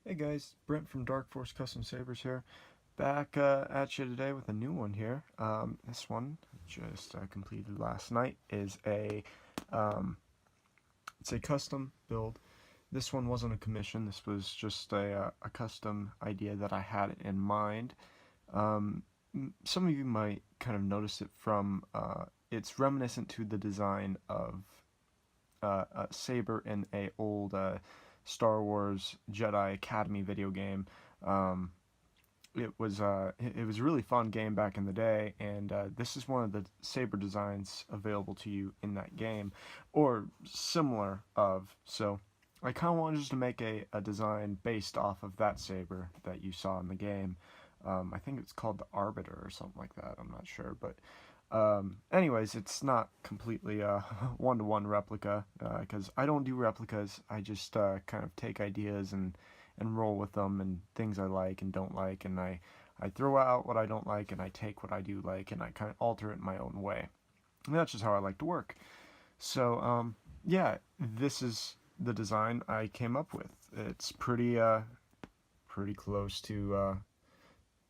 Hey guys, Brent from Dark Force Custom Sabers here, back at you today with a new one here. This one just completed last night is um, it's a custom build. This one wasn't a commission. This was just a custom idea that I had in mind. Some of you might kind of notice it from it's reminiscent to the design of a Saber in a old Star Wars Jedi Academy video game. Um, it was a really fun game back in the day, and this is one of the Saber designs available to you in that game, or similar of. So I kind of wanted just to make a design based off of that Saber that you saw in the game. I think it's called the Arbiter or something like that. I'm not sure, but anyways, it's not completely a one-to-one replica because I don't do replicas. I just kind of take ideas and roll with them and things I like and don't like, and I throw out what I don't like and I take what I do like and I kind of alter it in my own way. And that's just how I like to work. So yeah, this is the design I came up with. It's pretty close to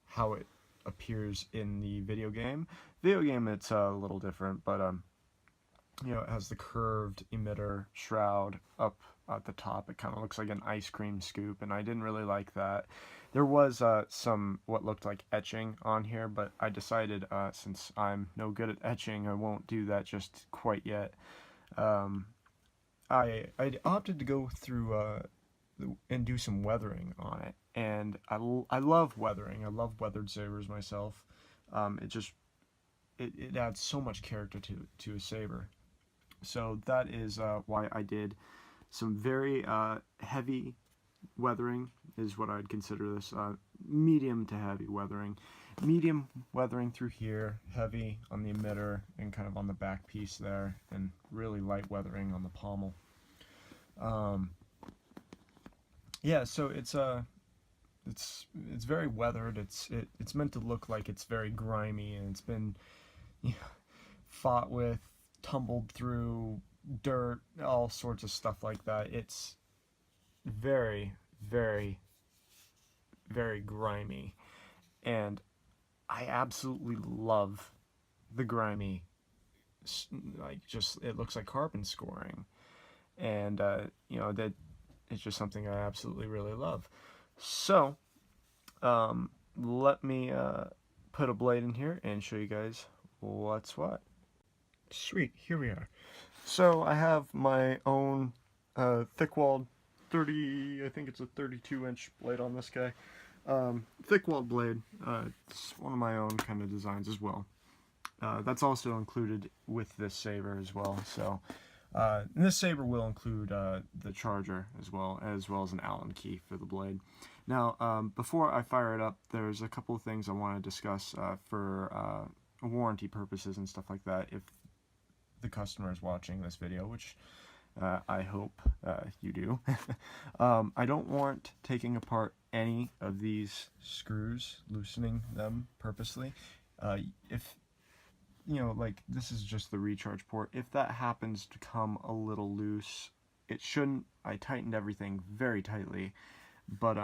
how it appears in the video game. Video game, it's a little different, but you know, it has the curved emitter shroud up at the top. It kind of looks like an ice cream scoop, and I didn't really like that. There was some what looked like etching on here, but I decided since I'm no good at etching, I won't do that just quite yet. Um, I opted to go through and do some weathering on it, and I love weathering. I love weathered sabers myself. It adds so much character to a saber. So that is why I did some very heavy weathering is what I'd consider this, medium to heavy weathering. Medium weathering through here, heavy on the emitter and kind of on the back piece there, and really light weathering on the pommel. Yeah, so it's very weathered. It's meant to look like it's very grimy, and it's been, you know, fought with, tumbled through, dirt, all sorts of stuff like that. It's very, very, very grimy, and I absolutely love the grimy, like, just it looks like carbon scoring, and you know, that it's just something I absolutely really love. So let me put a blade in here and show you guys what's what. Sweet, here we are. So I have my own thick-walled 30, I think it's a 32-inch blade on this guy. Thick-walled blade. It's one of my own kind of designs as well. That's also included with this saber as well. So and this saber will include the charger as well as an Allen key for the blade. Now, before I fire it up, there's a couple of things I want to discuss for warranty purposes and stuff like that. If the customer is watching this video, which I hope you do. I don't want taking apart any of these screws, loosening them purposely. If, you know, like, this is just the recharge port. If that happens to come a little loose, it shouldn't. I tightened everything very tightly, but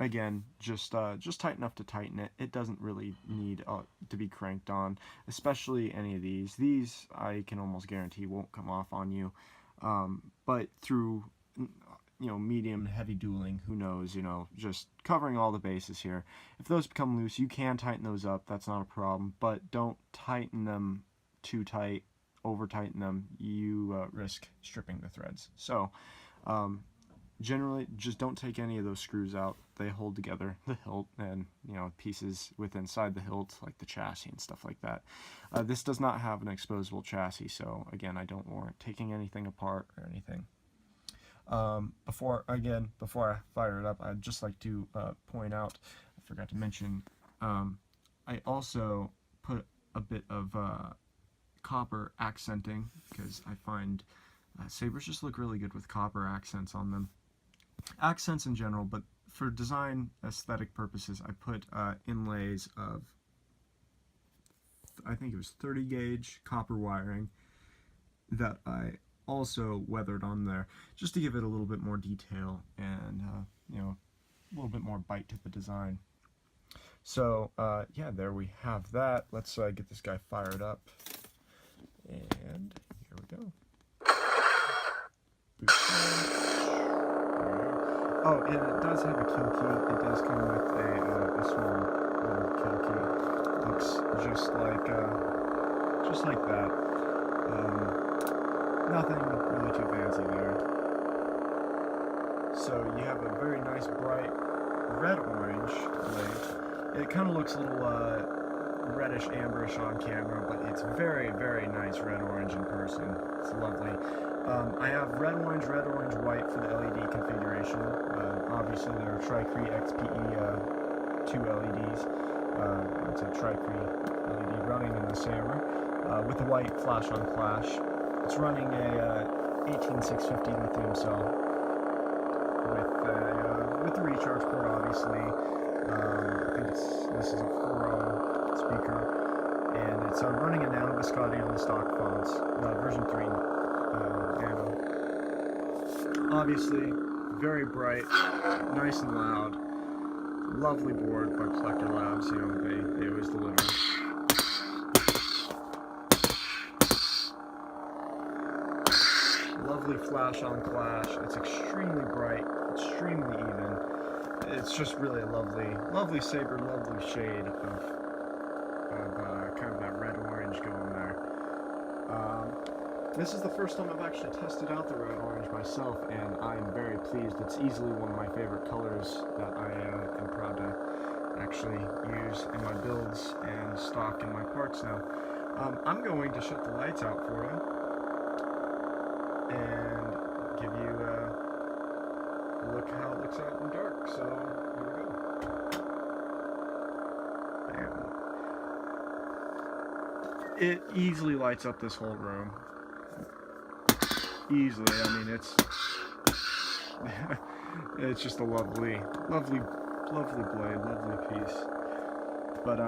again, just tight enough to tighten it. It doesn't really need to be cranked on, especially any of these. These I can almost guarantee won't come off on you, but through, you know, medium and heavy dueling, who knows, you know, just covering all the bases here. If those become loose, you can tighten those up. That's not a problem, but don't tighten them too tight. Over tighten them, you risk stripping the threads. So generally, just don't take any of those screws out. They hold together the hilt and, you know, pieces with inside the hilt, like the chassis and stuff like that. This does not have an exposable chassis, so again, I don't warrant taking anything apart or anything. Before I fire it up, I'd just like to point out, I forgot to mention, I also put a bit of copper accenting, because I find sabers just look really good with copper accents on them. Accents in general, but for design aesthetic purposes, I put inlays of, I think it was 30 gauge copper wiring that I also weathered on there, just to give it a little bit more detail and you know, little bit more bite to the design. So, yeah, there we have that. Let's get this guy fired up. And here we go. Oh, and it does have a kill key. It does come with a small little kill key. Looks just like that. Nothing really too fancy there. So you have a very nice bright red-orange blade. It kind of looks a little reddish amberish on camera, but it's very, very nice red-orange in person. It's lovely. I have red-orange, white for the LED configuration. Obviously, there are Tri-Cree XPE 2 LEDs. It's a Tri-Cree LED running in the Saber with the white flash-on-flash. It's running a 18650 lithium cell with the recharge port, obviously. I think this is a 4-ohm speaker, and it's running a Nano Biscotti on the stock phones, version 3 Nano. Obviously, very bright, nice and loud. Lovely board by Plecter Labs. You know, they always deliver. Lovely flash on flash. It's extremely bright, extremely even. It's just really a lovely Saber, lovely shade of kind of that red-orange going there. This is the first time I've actually tested out the red-orange myself, and I'm very pleased. It's easily one of my favorite colors that I am proud to actually use in my builds and stock in my parts now. I'm going to shut the lights out for you and give you a look how it looks out in the dark. So here we go. Bam. It easily lights up this whole room. Easily. I mean, it's it's just a lovely blade, lovely piece. But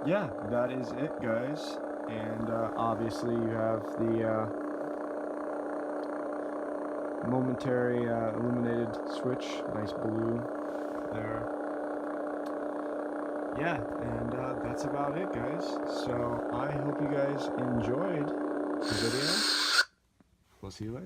yeah, that is it, guys. And obviously you have the momentary illuminated switch, nice blue there. Yeah, and that's about it, guys. So I hope you guys enjoyed the video. We'll see you later.